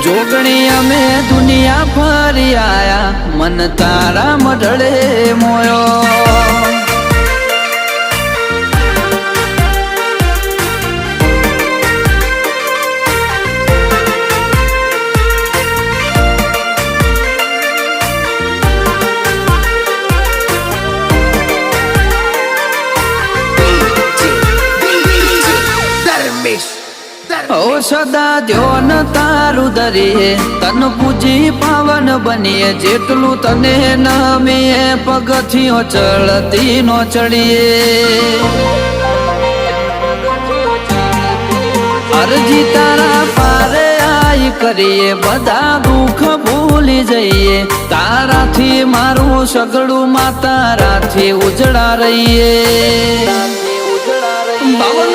જોગણી અમે દુનિયા ફરી આયા, મન તારા મઢડે મોયો. ઓ સદા ધ્યોન તારું ધરીએ, તન પૂજી પાવન બનીએ, જેટલું તને નમીએ પગથિયો ચડતી નો ચડીએ. અરજી તારા પારે આઈ કરીએ, બધા દુઃખ ભૂલી જઈએ, તારાથી મારું સગડું માં તારાથી ઉજળા રહીએ. બાવન